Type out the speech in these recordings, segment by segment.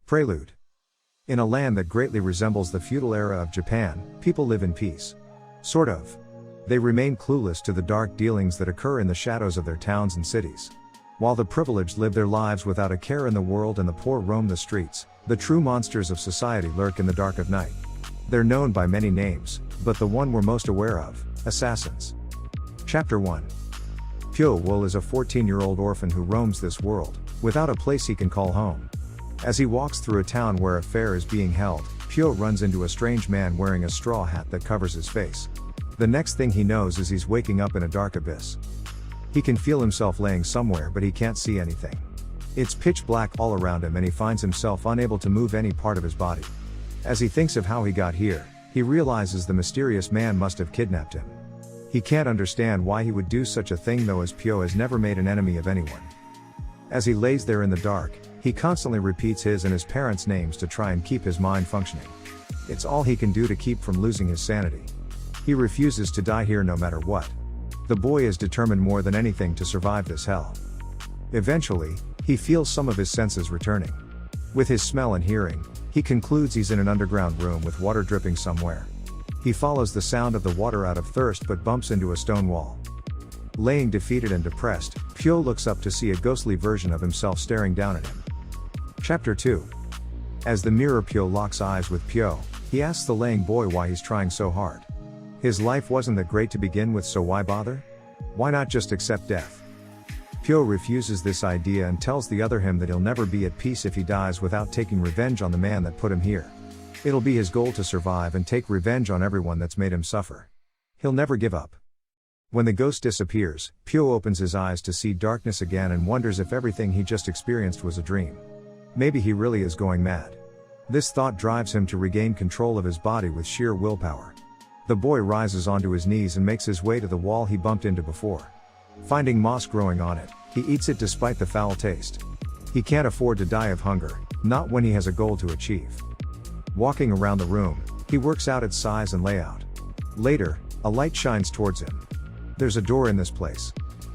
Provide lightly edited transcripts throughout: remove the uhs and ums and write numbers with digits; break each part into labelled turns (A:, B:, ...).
A: Prelude. In a land that greatly resembles the feudal era of Japan, people live in peace. Sort of. They remain clueless to the dark dealings that occur in the shadows of their towns and cities. While the privileged live their lives without a care in the world and the poor roam the streets, the true monsters of society lurk in the dark of night. They're known by many names, but the one we're most aware of, assassins. Chapter 1. Pyo-wol is a 14-year-old orphan who roams this world, without a place he can call home. As he walks through a town where a fair is being held, Pyo runs into a strange man wearing a straw hat that covers his face. The next thing he knows is he's waking up in a dark abyss. He can feel himself laying somewhere but he can't see anything. It's pitch black all around him and he finds himself unable to move any part of his body. As he thinks of how he got here, he realizes the mysterious man must have kidnapped him. He can't understand why he would do such a thing though, as Pyo has never made an enemy of anyone. As he lays there in the dark, he constantly repeats his and his parents' names to try and keep his mind functioning. It's all he can do to keep from losing his sanity. He refuses to die here no matter what. The boy is determined more than anything to survive this hell. Eventually, he feels some of his senses returning. With his smell and hearing, he concludes he's in an underground room with water dripping somewhere. He follows the sound of the water out of thirst but bumps into a stone wall. Laying defeated and depressed, Pyo looks up to see a ghostly version of himself staring down at him. Chapter 2. As the mirror Pyo locks eyes with Pyo, he asks the laying boy why he's trying so hard. His life wasn't that great to begin with, so why bother? Why not just accept death? Pyo refuses this idea and tells the other him that he'll never be at peace if he dies without taking revenge on the man that put him here. It'll be his goal to survive and take revenge on everyone that's made him suffer. He'll never give up. When the ghost disappears, Pyo opens his eyes to see darkness again and wonders if everything he just experienced was a dream. Maybe he really is going mad. This thought drives him to regain control of his body with sheer willpower. The boy rises onto his knees and makes his way to the wall he bumped into before. Finding moss growing on it, he eats it despite the foul taste. He can't afford to die of hunger, not when he has a goal to achieve. Walking around the room, he works out its size and layout. Later, a light shines towards him. There's a door in this place.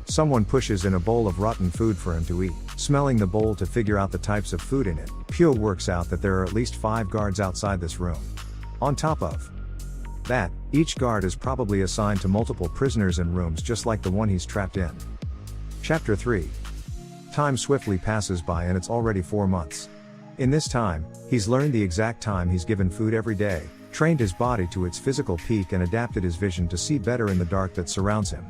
A: Someone pushes in a bowl of rotten food for him to eat. Smelling the bowl to figure out the types of food in it, Pyo works out that there are at least 5 guards outside this room. On top of that, each guard is probably assigned to multiple prisoners in rooms just like the one he's trapped in. Chapter 3. Time swiftly passes by and it's already 4 months. In this time, he's learned the exact time he's given food every day, trained his body to its physical peak and adapted his vision to see better in the dark that surrounds him.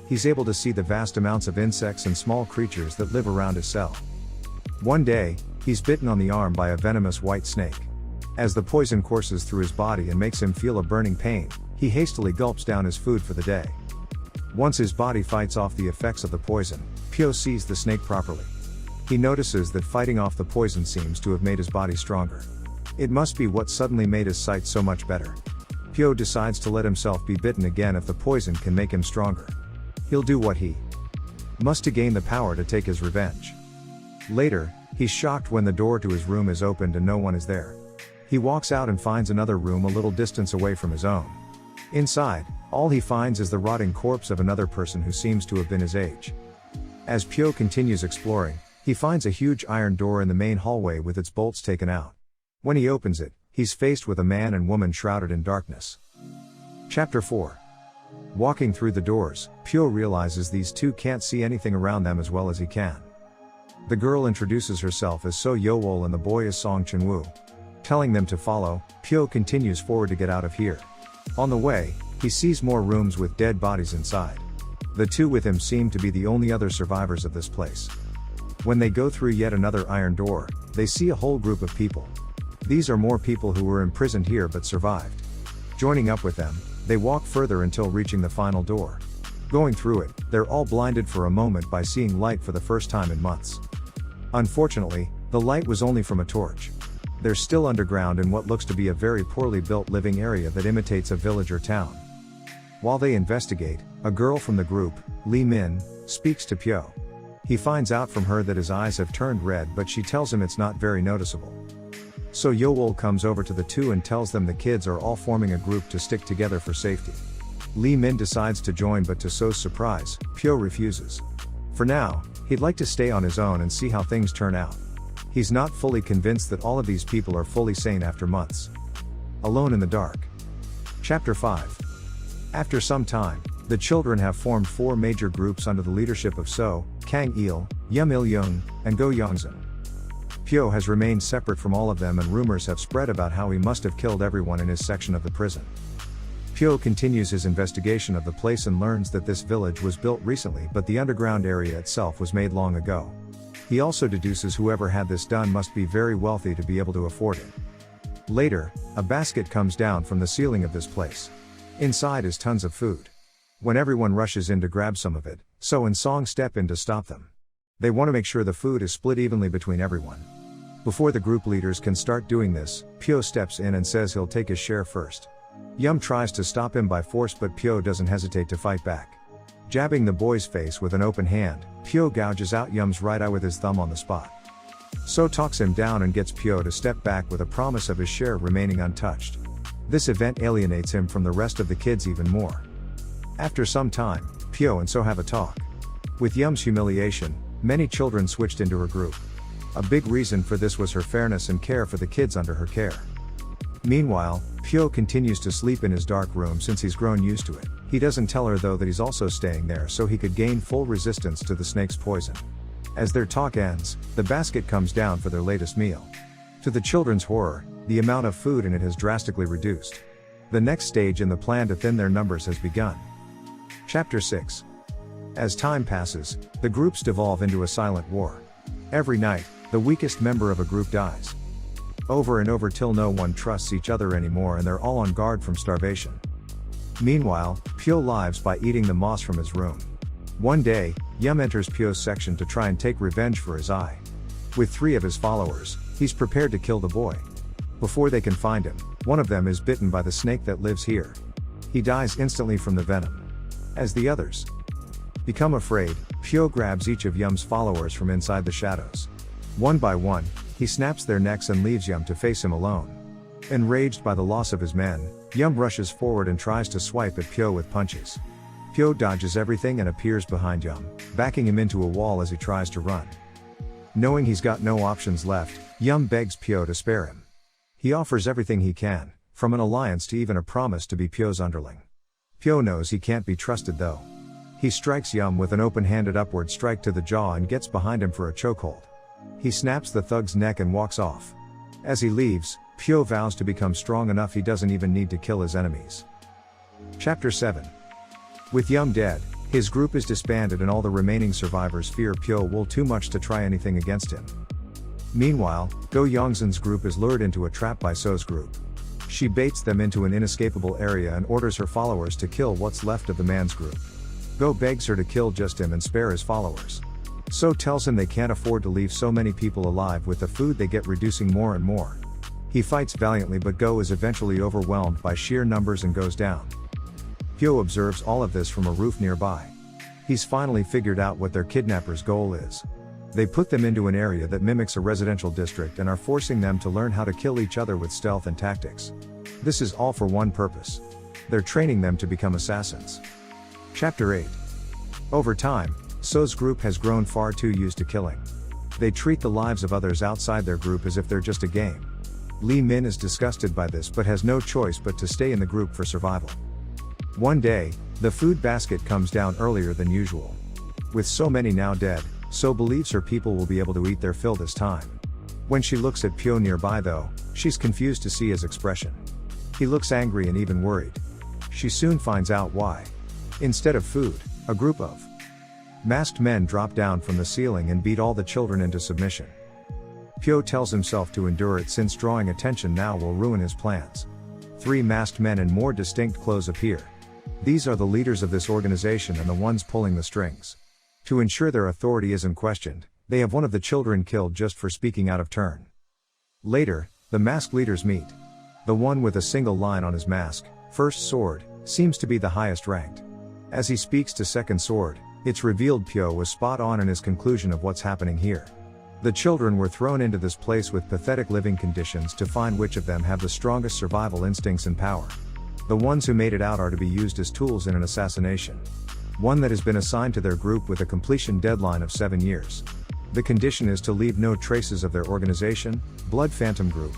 A: He's able to see the vast amounts of insects and small creatures that live around his cell. One day, he's bitten on the arm by a venomous white snake. As the poison courses through his body and makes him feel a burning pain, he hastily gulps down his food for the day. Once his body fights off the effects of the poison, Pyo sees the snake properly. He notices that fighting off the poison seems to have made his body stronger. It must be what suddenly made his sight so much better. Pyo decides to let himself be bitten again if the poison can make him stronger. He'll do what he must to gain the power to take his revenge. Later, he's shocked when the door to his room is opened and no one is there. He walks out and finds another room a little distance away from his own. Inside, all he finds is the rotting corpse of another person who seems to have been his age. As Pyo continues exploring, he finds a huge iron door in the main hallway with its bolts taken out. When he opens it, he's faced with a man and woman shrouded in darkness. Chapter 4. Walking through the doors, Pyo realizes these two can't see anything around them as well as he can. The girl introduces herself as So Yowol and the boy is Song Chunwoo. Telling them to follow, Pyo continues forward to get out of here. On the way, he sees more rooms with dead bodies inside. The two with him seem to be the only other survivors of this place. When they go through yet another iron door, they see a whole group of people. These are more people who were imprisoned here but survived. Joining up with them, they walk further until reaching the final door. Going through it, they're all blinded for a moment by seeing light for the first time in months. Unfortunately, the light was only from a torch. They're still underground in what looks to be a very poorly built living area that imitates a village or town. While they investigate, a girl from the group, Lee Min, speaks to Pyo. He finds out from her that his eyes have turned red but she tells him it's not very noticeable. So Yowol comes over to the two and tells them the kids are all forming a group to stick together for safety. Lee Min decides to join but to So's surprise, Pyo refuses. For now, he'd like to stay on his own and see how things turn out. He's not fully convinced that all of these people are fully sane after months. Alone in the dark. Chapter 5. After some time, the children have formed 4 major groups under the leadership of So, Kang-il, Yum-il-young, and Go-yongsan. Pyo has remained separate from all of them, and rumors have spread about how he must have killed everyone in his section of the prison. Pyo continues his investigation of the place and learns that this village was built recently, but the underground area itself was made long ago. He also deduces whoever had this done must be very wealthy to be able to afford it. Later, a basket comes down from the ceiling of this place. Inside is tons of food. When everyone rushes in to grab some of it, So and Song step in to stop them. They want to make sure the food is split evenly between everyone. Before the group leaders can start doing this, Pyo steps in and says he'll take his share first. Yum tries to stop him by force, but Pyo doesn't hesitate to fight back. Jabbing the boy's face with an open hand, Pyo gouges out Yum's right eye with his thumb on the spot. So talks him down and gets Pyo to step back with a promise of his share remaining untouched. This event alienates him from the rest of the kids even more. After some time, Pyo and So have a talk. With Yum's humiliation, many children switched into her group. A big reason for this was her fairness and care for the kids under her care. Meanwhile, Pyo continues to sleep in his dark room since he's grown used to it. He doesn't tell her though that he's also staying there so he could gain full resistance to the snake's poison. As their talk ends, the basket comes down for their latest meal. To the children's horror, the amount of food in it has drastically reduced. The next stage in the plan to thin their numbers has begun. Chapter 6. As time passes, the groups devolve into a silent war. Every night, the weakest member of a group dies. Over and over till no one trusts each other anymore and they're all on guard from starvation. Meanwhile, Pyo lives by eating the moss from his room. One day, Yum enters Pyo's section to try and take revenge for his eye. With 3 of his followers, he's prepared to kill the boy. Before they can find him, one of them is bitten by the snake that lives here. He dies instantly from the venom. As the others become afraid, Pyo grabs each of Yum's followers from inside the shadows. One by one, he snaps their necks and leaves Yum to face him alone. Enraged by the loss of his men, Yum rushes forward and tries to swipe at Pyo with punches. Pyo dodges everything and appears behind Yum, backing him into a wall as he tries to run. Knowing he's got no options left, Yum begs Pyo to spare him. He offers everything he can, from an alliance to even a promise to be Pyo's underling. Pyo knows he can't be trusted though. He strikes Yum with an open-handed upward strike to the jaw and gets behind him for a chokehold. He snaps the thug's neck and walks off. As he leaves, Pyo vows to become strong enough he doesn't even need to kill his enemies. Chapter 7. With Yum dead, his group is disbanded and all the remaining survivors fear Pyo will too much to try anything against him. Meanwhile, Go-yongsan's group is lured into a trap by So's group. She baits them into an inescapable area and orders her followers to kill what's left of the man's group. Go begs her to kill just him and spare his followers. So tells him they can't afford to leave so many people alive with the food they get reducing more and more. He fights valiantly but Go is eventually overwhelmed by sheer numbers and goes down. Pyo observes all of this from a roof nearby. He's finally figured out what their kidnapper's goal is. They put them into an area that mimics a residential district and are forcing them to learn how to kill each other with stealth and tactics. This is all for one purpose. They're training them to become assassins. Chapter 8. Over time, So's group has grown far too used to killing. They treat the lives of others outside their group as if they're just a game. Lee Min is disgusted by this but has no choice but to stay in the group for survival. One day, the food basket comes down earlier than usual. With so many now dead, So believes her people will be able to eat their fill this time. When she looks at Pyo nearby though, she's confused to see his expression. He looks angry and even worried. She soon finds out why. Instead of food, a group of masked men drop down from the ceiling and beat all the children into submission. Pyo tells himself to endure it since drawing attention now will ruin his plans. 3 masked men in more distinct clothes appear. These are the leaders of this organization and the ones pulling the strings. To ensure their authority isn't questioned, they have one of the children killed just for speaking out of turn. Later, the masked leaders meet. The one with a single line on his mask, First Sword, seems to be the highest ranked. As he speaks to Second Sword, it's revealed Pyo was spot on in his conclusion of what's happening here. The children were thrown into this place with pathetic living conditions to find which of them have the strongest survival instincts and power. The ones who made it out are to be used as tools in an assassination. One that has been assigned to their group with a completion deadline of 7 years. The condition is to leave no traces of their organization, Blood Phantom Group.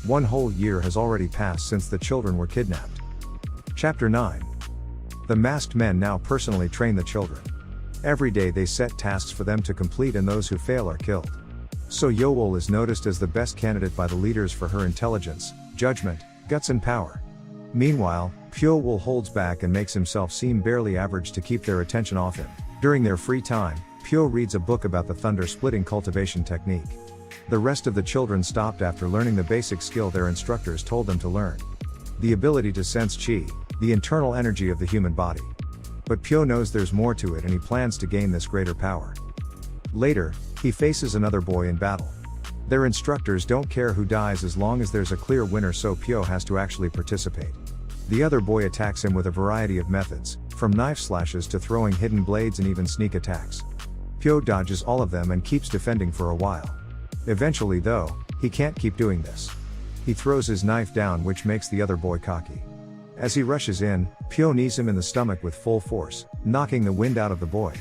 A: 1 whole year has already passed since the children were kidnapped. Chapter 9. The masked men now personally train the children. Every day they set tasks for them to complete, and those who fail are killed. So Yool is noticed as the best candidate by the leaders for her intelligence, judgment, guts and power. Meanwhile, Pyo-wol holds back and makes himself seem barely average to keep their attention off him. During their free time, Pyo reads a book about the thunder-splitting cultivation technique. The rest of the children stopped after learning the basic skill their instructors told them to learn. The ability to sense chi, the internal energy of the human body. But Pyo knows there's more to it, and he plans to gain this greater power. Later, he faces another boy in battle. Their instructors don't care who dies as long as there's a clear winner, so Pyo has to actually participate. The other boy attacks him with a variety of methods, from knife slashes to throwing hidden blades and even sneak attacks. Pyo dodges all of them and keeps defending for a while. Eventually though, he can't keep doing this. He throws his knife down, which makes the other boy cocky. As he rushes in, Pyo knees him in the stomach with full force, knocking the wind out of the boy.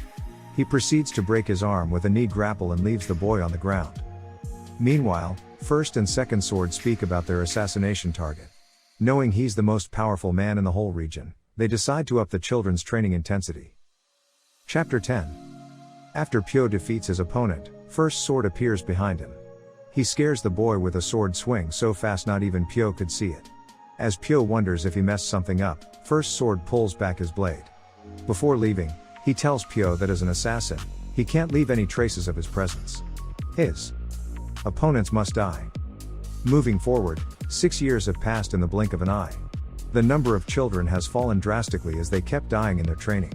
A: He proceeds to break his arm with a knee grapple and leaves the boy on the ground. Meanwhile, first and second sword speak about their assassination target. Knowing he's the most powerful man in the whole region, they decide to up the children's training intensity. Chapter 10. After Pyo defeats his opponent, first sword appears behind him. He scares the boy with a sword swing so fast not even Pyo could see it. As Pyo wonders if he messed something up, first sword pulls back his blade. Before leaving, he tells Pyo that as an assassin, he can't leave any traces of his presence. His opponents must die. Moving forward, 6 years have passed in the blink of an eye. The number of children has fallen drastically as they kept dying in their training.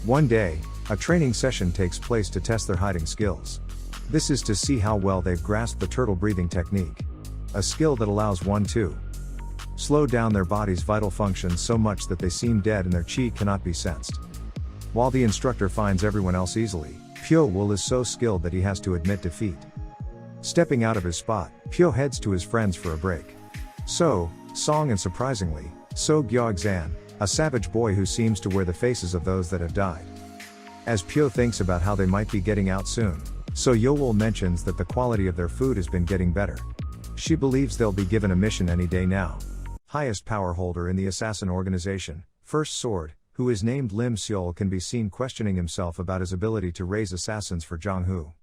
A: One day, a training session takes place to test their hiding skills. This is to see how well they've grasped the turtle breathing technique. A skill that allows one to slow down their body's vital functions so much that they seem dead and their chi cannot be sensed. While the instructor finds everyone else easily, Pyo-wol is so skilled that he has to admit defeat. Stepping out of his spot, Pyo heads to his friends for a break. So, Song and surprisingly, So Gyeog-san, a savage boy who seems to wear the faces of those that have died. As Pyo thinks about how they might be getting out soon, So Yool mentions that the quality of their food has been getting better. She believes they'll be given a mission any day now. Highest power holder in the assassin organization, First Sword, who is named Lim Seol, can be seen questioning himself about his ability to raise assassins for Jonghu.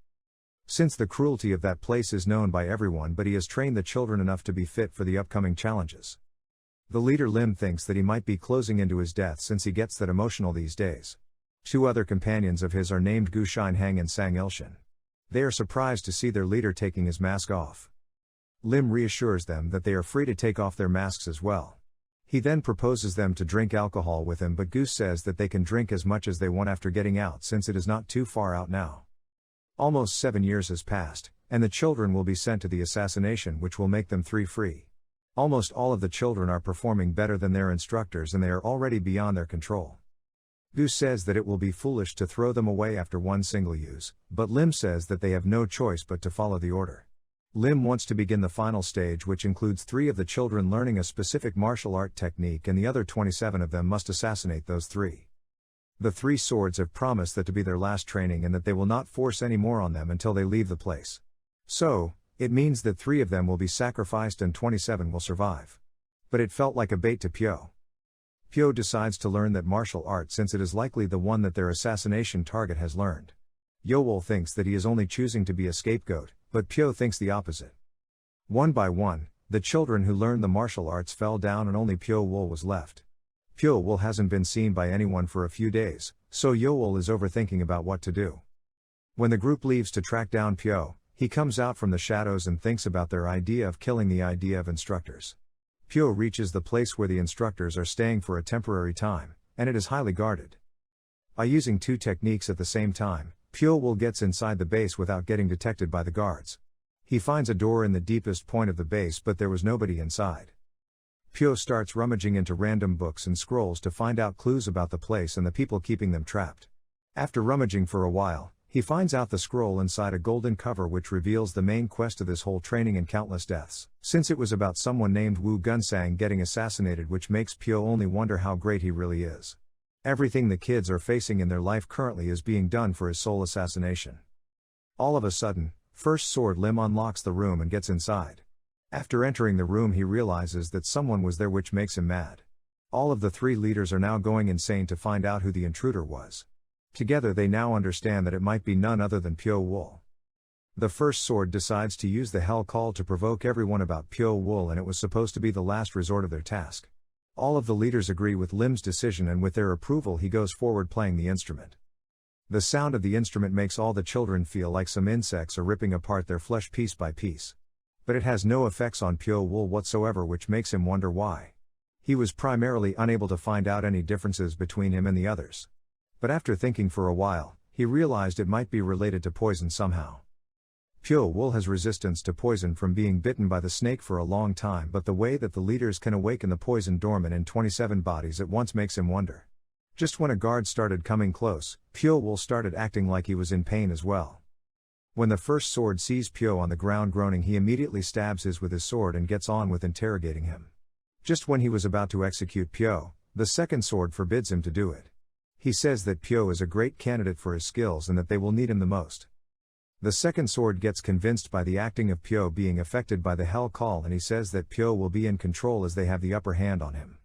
A: Since the cruelty of that place is known by everyone, but he has trained the children enough to be fit for the upcoming challenges. The leader Lim thinks that he might be closing into his death since he gets that emotional these days. 2 other companions of his are named Gu Shinhang and Sang Ilshin. They are surprised to see their leader taking his mask off. Lim reassures them that they are free to take off their masks as well. He then proposes them to drink alcohol with him, but Goose says that they can drink as much as they want after getting out since it is not too far out now. Almost 7 years has passed, and the children will be sent to the assassination, which will make them 3 free. Almost all of the children are performing better than their instructors and they are already beyond their control. Goose says that it will be foolish to throw them away after one single use, but Lim says that they have no choice but to follow the order. Lim wants to begin the final stage, which includes 3 of the children learning a specific martial art technique, and the other 27 of them must assassinate those 3. The 3 swords have promised that to be their last training and that they will not force any more on them until they leave the place. So, it means that 3 of them will be sacrificed and 27 will survive. But it felt like a bait to Pyo. Pyo decides to learn that martial art since it is likely the one that their assassination target has learned. Yool thinks that he is only choosing to be a scapegoat, but Pyo thinks the opposite. One by one, the children who learned the martial arts fell down and only Pyo-wol was left. Pyo-wol hasn't been seen by anyone for a few days, so Yool is overthinking about what to do. When the group leaves to track down Pyo, he comes out from the shadows and thinks about their idea of killing the idea of instructors. Pyo reaches the place where the instructors are staying for a temporary time, and it is highly guarded. By using 2 techniques at the same time, Pyo-wol gets inside the base without getting detected by the guards. He finds a door in the deepest point of the base, but there was nobody inside. Pyo starts rummaging into random books and scrolls to find out clues about the place and the people keeping them trapped. After rummaging for a while, he finds out the scroll inside a golden cover which reveals the main quest of this whole training and countless deaths, since it was about someone named Wu Gunsang getting assassinated, which makes Pyo only wonder how great he really is. Everything the kids are facing in their life currently is being done for his sole assassination. All of a sudden, First Sword Lim unlocks the room and gets inside. After entering the room he realizes that someone was there, which makes him mad. All of the three leaders are now going insane to find out who the intruder was. Together they now understand that it might be none other than Pyo Wool. The First Sword decides to use the Hell Call to provoke everyone about Pyo Wool, and it was supposed to be the last resort of their task. All of the leaders agree with Lim's decision, and with their approval he goes forward playing the instrument. The sound of the instrument makes all the children feel like some insects are ripping apart their flesh piece by piece. But it has no effects on Pyo Wool whatsoever, which makes him wonder why. He was primarily unable to find out any differences between him and the others. But after thinking for a while, he realized it might be related to poison somehow. Pyo Wool has resistance to poison from being bitten by the snake for a long time, but the way that the leaders can awaken the poison dormant in 27 bodies at once makes him wonder. Just when a guard started coming close, Pyo Wool started acting like he was in pain as well. When the First Sword sees Pyo on the ground groaning, he immediately stabs his with his sword and gets on with interrogating him. Just when he was about to execute Pyo, the Second Sword forbids him to do it. He says that Pyo is a great candidate for his skills and that they will need him the most. The Second Sword gets convinced by the acting of Pyo being affected by the Hell Call, and he says that Pyo will be in control as they have the upper hand on him.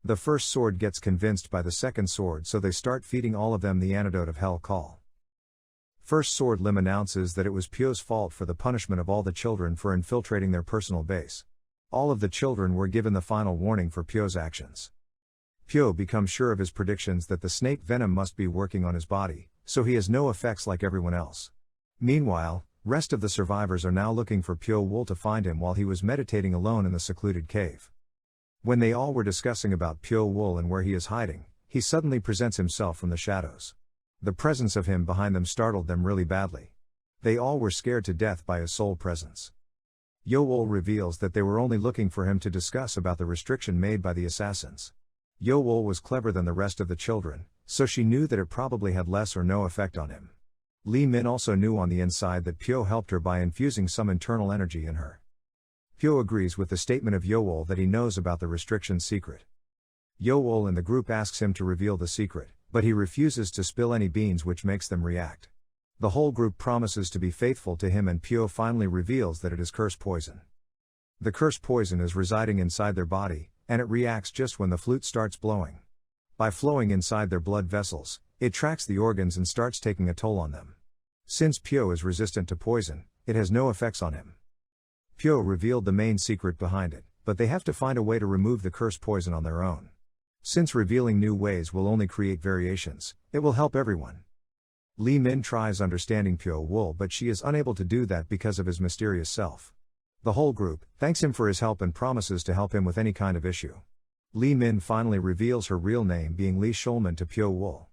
A: The First Sword gets convinced by the Second Sword, so they start feeding all of them the antidote of Hell Call. First Sword Lim announces that it was Pyo's fault for the punishment of all the children for infiltrating their personal base. All of the children were given the final warning for Pyo's actions. Pyo becomes sure of his predictions that the snake venom must be working on his body, so he has no effects like everyone else. Meanwhile, rest of the survivors are now looking for Pyo Wool to find him while he was meditating alone in the secluded cave. When they all were discussing about Pyo Wool and where he is hiding, he suddenly presents himself from the shadows. The presence of him behind them startled them really badly. They all were scared to death by his sole presence. Yo-Wool reveals that they were only looking for him to discuss about the restriction made by the assassins. Yo-Wool was clever than the rest of the children, so she knew that it probably had less or no effect on him. Lee Min also knew on the inside that Pyo helped her by infusing some internal energy in her. Pyo agrees with the statement of Yo-Wool that he knows about the restriction's secret. Yo-Wool and the group asks him to reveal the secret, but he refuses to spill any beans, which makes them react. The whole group promises to be faithful to him, and Pyo finally reveals that it is curse poison. The curse poison is residing inside their body, and it reacts just when the flute starts blowing. By flowing inside their blood vessels, it tracks the organs and starts taking a toll on them. Since Pyo is resistant to poison, it has no effects on him. Pyo revealed the main secret behind it, but they have to find a way to remove the curse poison on their own. Since revealing new ways will only create variations, it will help everyone. Lee Min tries understanding Pyo Wool, but she is unable to do that because of his mysterious self. The whole group thanks him for his help and promises to help him with any kind of issue. Lee Min finally reveals her real name being Lee Shulman to Pyo Wool.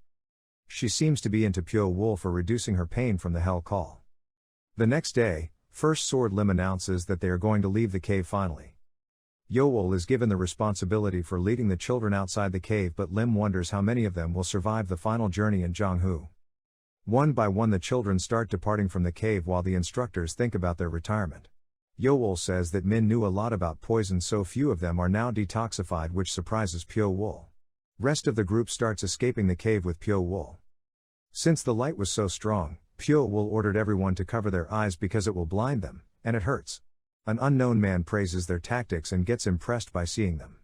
A: She seems to be into Pyo Wool for reducing her pain from the Hell Call. The next day, First Sword Lim announces that they are going to leave the cave finally. Yo-Wool is given the responsibility for leading the children outside the cave, but Lim wonders how many of them will survive the final journey in Jonghu. One by one the children start departing from the cave while the instructors think about their retirement. Yo-Wool says that Min knew a lot about poison, so few of them are now detoxified, which surprises Pyo Wool. Rest of the group starts escaping the cave with Pyo Wool. Since the light was so strong, Pyo Wool ordered everyone to cover their eyes because it will blind them, and it hurts. An unknown man praises their tactics and gets impressed by seeing them.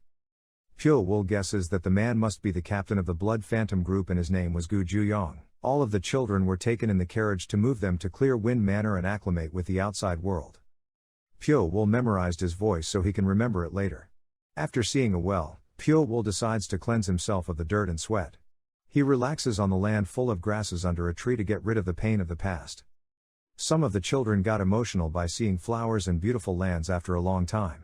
A: Pyo Wool guesses that the man must be the captain of the Blood Phantom group, and his name was Gu Juyong. All of the children were taken in the carriage to move them to Clear Wind Manor and acclimate with the outside world. Pyo Wool memorized his voice so he can remember it later. After seeing a well, Pyo Wool decides to cleanse himself of the dirt and sweat. He relaxes on the land full of grasses under a tree to get rid of the pain of the past. Some of the children got emotional by seeing flowers and beautiful lands after a long time.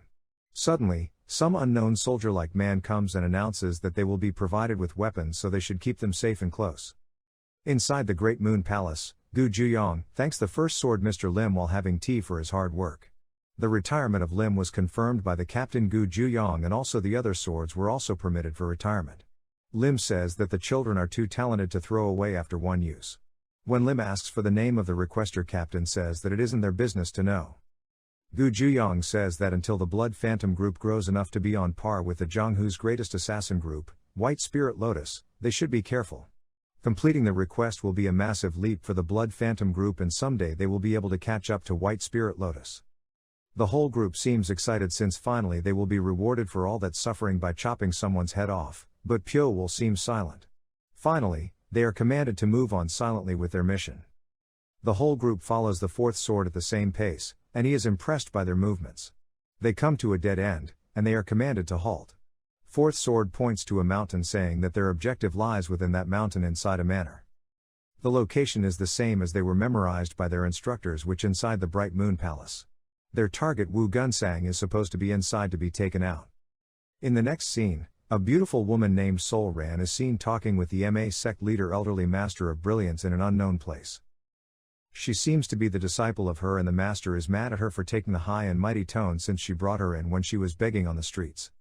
A: Suddenly, some unknown soldier-like man comes and announces that they will be provided with weapons, so they should keep them safe and close. Inside the Great Moon Palace, Gu Juyong thanks the First Sword Mr. Lim while having tea for his hard work. The retirement of Lim was confirmed by the captain Gu Juyong, and also the other swords were also permitted for retirement. Lim says that the children are too talented to throw away after one use. When Lim asks for the name of the requester, captain says that it isn't their business to know. Gu Juyong says that until the Blood Phantom group grows enough to be on par with the Zhonghu's greatest assassin group, White Spirit Lotus, they should be careful. Completing the request will be a massive leap for the Blood Phantom group, and someday they will be able to catch up to White Spirit Lotus. The whole group seems excited since finally they will be rewarded for all that suffering by chopping someone's head off, but Pyo will seem silent. Finally, they are commanded to move on silently with their mission. The whole group follows the fourth sword at the same pace, and he is impressed by their movements. They come to a dead end, and they are commanded to halt. Fourth sword points to a mountain, saying that their objective lies within that mountain inside a manor. The location is the same as they were memorized by their instructors, which inside the Bright Moon Palace. Their target Wu Gunsang is supposed to be inside to be taken out. In the next scene, a beautiful woman named Sol Ran is seen talking with the MA sect leader Elderly Master of Brilliance in an unknown place. She seems to be the disciple of her, and the master is mad at her for taking the high and mighty tone since she brought her in when she was begging on the streets.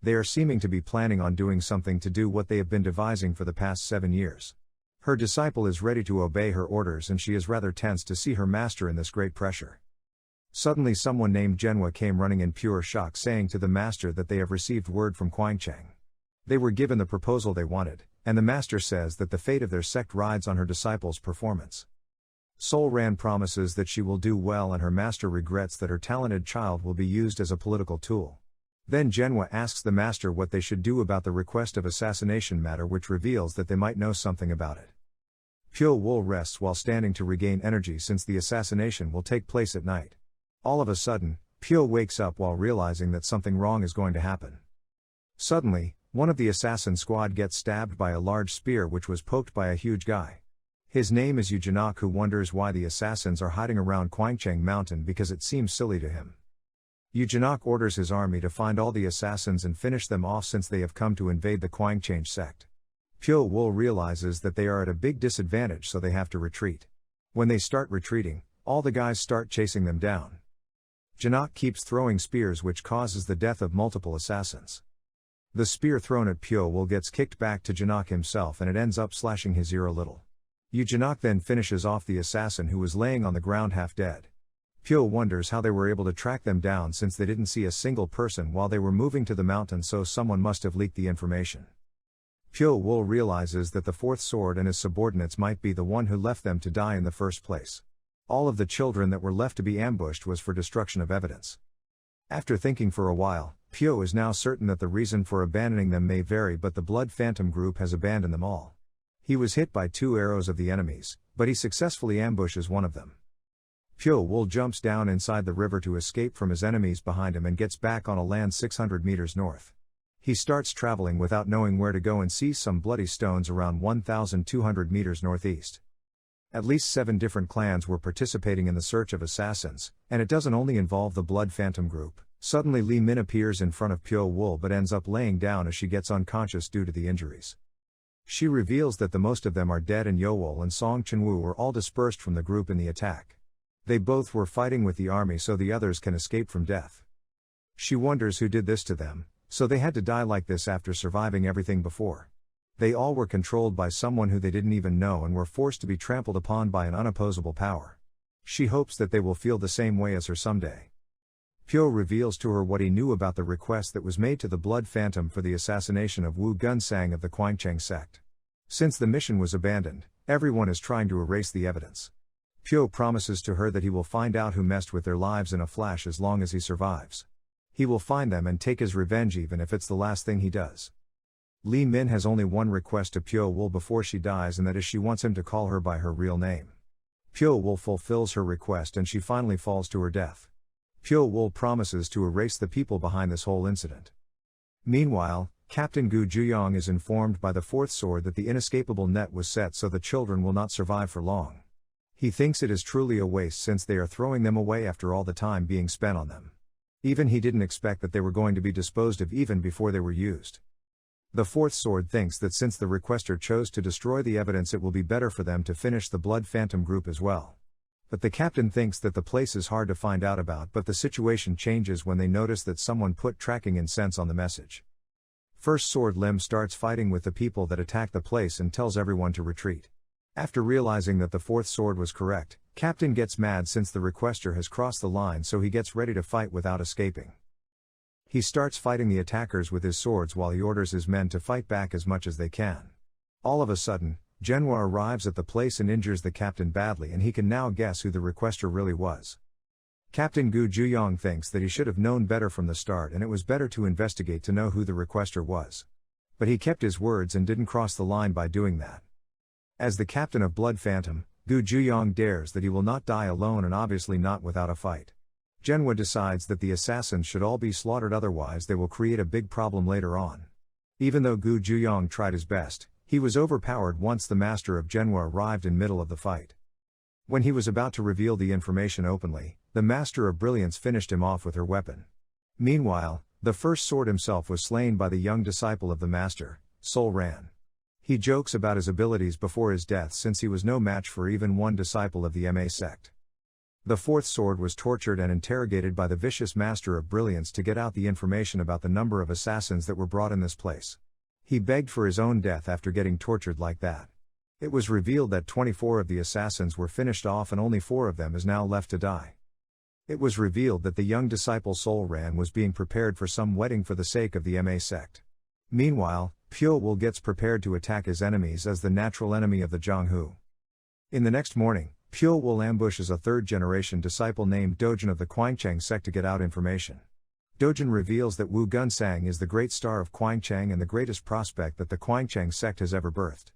A: They are seeming to be planning on doing something to do what they have been devising for the past 7 years. Her disciple is ready to obey her orders, and she is rather tense to see her master in this great pressure. Suddenly someone named Genhua came running in pure shock, saying to the master that they have received word from Quangcheng. They were given the proposal they wanted, and the master says that the fate of their sect rides on her disciple's performance. Sol Ran promises that she will do well, and her master regrets that her talented child will be used as a political tool. Then Genhua asks the master what they should do about the request of assassination matter, which reveals that they might know something about it. Pyo Wool rests while standing to regain energy since the assassination will take place at night. All of a sudden, Pyo wakes up while realizing that something wrong is going to happen. Suddenly, one of the assassin squad gets stabbed by a large spear which was poked by a huge guy. His name is Yujanok, who wonders why the assassins are hiding around Quangcheng Mountain because it seems silly to him. Yujanok orders his army to find all the assassins and finish them off since they have come to invade the Quangcheng sect. Pyo Wool realizes that they are at a big disadvantage, so they have to retreat. When they start retreating, all the guys start chasing them down. Janok keeps throwing spears, which causes the death of multiple assassins. The spear thrown at Pyo Wool gets kicked back to Janok himself, and it ends up slashing his ear a little. Yujanok then finishes off the assassin, who was laying on the ground half dead. Pyo wonders how they were able to track them down since they didn't see a single person while they were moving to the mountain, so someone must have leaked the information. Pyo Wool realizes that the fourth sword and his subordinates might be the one who left them to die in the first place. All of the children that were left to be ambushed was for destruction of evidence. After thinking for a while, Pyo is now certain that the reason for abandoning them may vary, but the Blood Phantom group has abandoned them all. He was hit by 2 arrows of the enemies, but he successfully ambushes one of them. Pyo Wool jumps down inside the river to escape from his enemies behind him and gets back on a land 600 meters north. He starts traveling without knowing where to go and sees some bloody stones around 1,200 meters northeast. At least 7 different clans were participating in the search of assassins, and it doesn't only involve the Blood Phantom group. Suddenly Li Min appears in front of Pyo Wool but ends up laying down as she gets unconscious due to the injuries. She reveals that the most of them are dead, and Yowol and Song Chenwu were all dispersed from the group in the attack. They both were fighting with the army so the others can escape from death. She wonders who did this to them, so they had to die like this after surviving everything before. They all were controlled by someone who they didn't even know and were forced to be trampled upon by an unopposable power. She hopes that they will feel the same way as her someday. Pyo reveals to her what he knew about the request that was made to the Blood Phantom for the assassination of Wu Gunsang of the Quangcheng sect. Since the mission was abandoned, everyone is trying to erase the evidence. Pyo promises to her that he will find out who messed with their lives in a flash as long as he survives. He will find them and take his revenge even if it's the last thing he does. Li Min has only one request to Pyo Wool before she dies, and that is she wants him to call her by her real name. Pyo Wool fulfills her request and she finally falls to her death. Pyo Wool promises to erase the people behind this whole incident. Meanwhile, Captain Gu Juyong is informed by the fourth sword that the inescapable net was set so the children will not survive for long. He thinks it is truly a waste since they are throwing them away after all the time being spent on them. Even he didn't expect that they were going to be disposed of even before they were used. The fourth sword thinks that since the requester chose to destroy the evidence, it will be better for them to finish the Blood Phantom group as well. But the captain thinks that the place is hard to find out about, but the situation changes when they notice that someone put tracking incense on the message. First Sword Lim starts fighting with the people that attack the place and tells everyone to retreat. After realizing that the fourth sword was correct, Captain gets mad since the requester has crossed the line, so he gets ready to fight without escaping. He starts fighting the attackers with his swords while he orders his men to fight back as much as they can. All of a sudden, Manhwa arrives at the place and injures the captain badly, and he can now guess who the requester really was. Captain Gu Juyong thinks that he should have known better from the start, and it was better to investigate to know who the requester was. But he kept his words and didn't cross the line by doing that. As the captain of Blood Phantom, Gu Juyong dares that he will not die alone, and obviously not without a fight. Manhwa decides that the assassins should all be slaughtered, otherwise they will create a big problem later on. Even though Gu Juyong tried his best, he was overpowered once the master of Manhwa arrived in middle of the fight. When he was about to reveal the information openly, the Master of Brilliance finished him off with her weapon. Meanwhile, the first sword himself was slain by the young disciple of the Master, Sol Ran. He jokes about his abilities before his death, since he was no match for even one disciple of the MA sect. The fourth sword was tortured and interrogated by the vicious Master of Brilliance to get out the information about the number of assassins that were brought in this place. He begged for his own death after getting tortured like that. It was revealed that 24 of the assassins were finished off and only 4 of them is now left to die. It was revealed that the young disciple Sol Ran was being prepared for some wedding for the sake of the MA sect. Meanwhile, Pyo Wol gets prepared to attack his enemies as the natural enemy of the Zhonghu. In the next morning, Pyo Wol ambushes a third-generation disciple named Dojin of the Quancheng sect to get out information. Dojin reveals that Wu Gunsang is the great star of Quancheng and the greatest prospect that the Quancheng sect has ever birthed.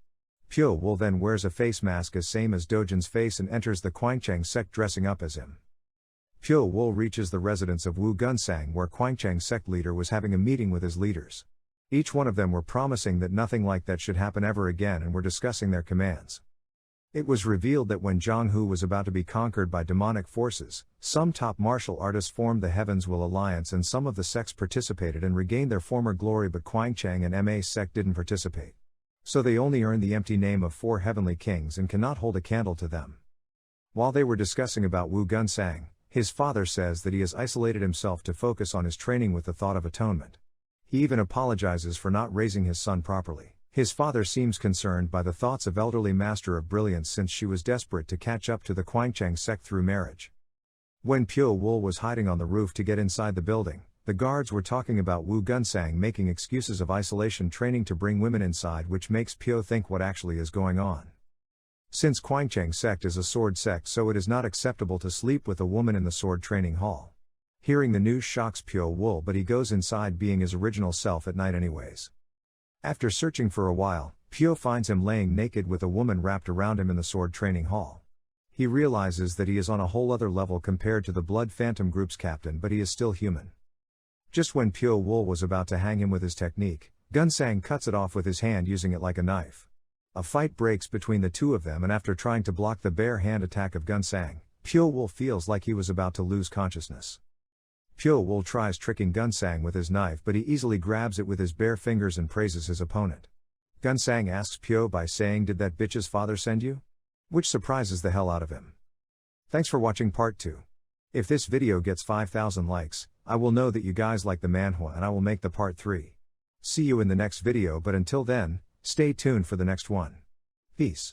A: Pyo Wol then wears a face mask as same as Dojin's face and enters the Quancheng sect dressing up as him. Pyo Wol reaches the residence of Wu Gunsang, where Quancheng sect leader was having a meeting with his leaders. Each one of them were promising that nothing like that should happen ever again and were discussing their commands. It was revealed that when Zhonghu was about to be conquered by demonic forces, some top martial artists formed the Heavens Will Alliance, and some of the sects participated and regained their former glory, but Quancheng and MA sect didn't participate. So they only earned the empty name of 4 heavenly kings and cannot hold a candle to them. While they were discussing about Wu Gunsang, his father says that he has isolated himself to focus on his training with the thought of atonement. He even apologizes for not raising his son properly. His father seems concerned by the thoughts of elderly Master of Brilliance, since she was desperate to catch up to the Quancheng sect through marriage. When Pyo Wol was hiding on the roof to get inside the building, the guards were talking about Wu Gunsang making excuses of isolation training to bring women inside, which makes Pyo think what actually is going on. Since Quancheng sect is a sword sect, so it is not acceptable to sleep with a woman in the sword training hall. Hearing the news shocks Pyo Wol, but he goes inside being his original self at night anyways. After searching for a while, Pyo finds him laying naked with a woman wrapped around him in the sword training hall. He realizes that he is on a whole other level compared to the Blood Phantom group's captain, but he is still human. Just when Pyo Wol was about to hang him with his technique, Gunsang cuts it off with his hand, using it like a knife. A fight breaks between the two of them, and after trying to block the bare hand attack of Gunsang, Pyo Wol feels like he was about to lose consciousness. Pyo Wol tries tricking Gunsang with his knife, but he easily grabs it with his bare fingers and praises his opponent. Gunsang asks Pyo by saying, "Did that bitch's father send you?" Which surprises the hell out of him. Thanks for watching part 2. If this video gets 5,000 likes, I will know that you guys like the manhwa and I will make the part 3. See you in the next video, but until then, stay tuned for the next one. Peace.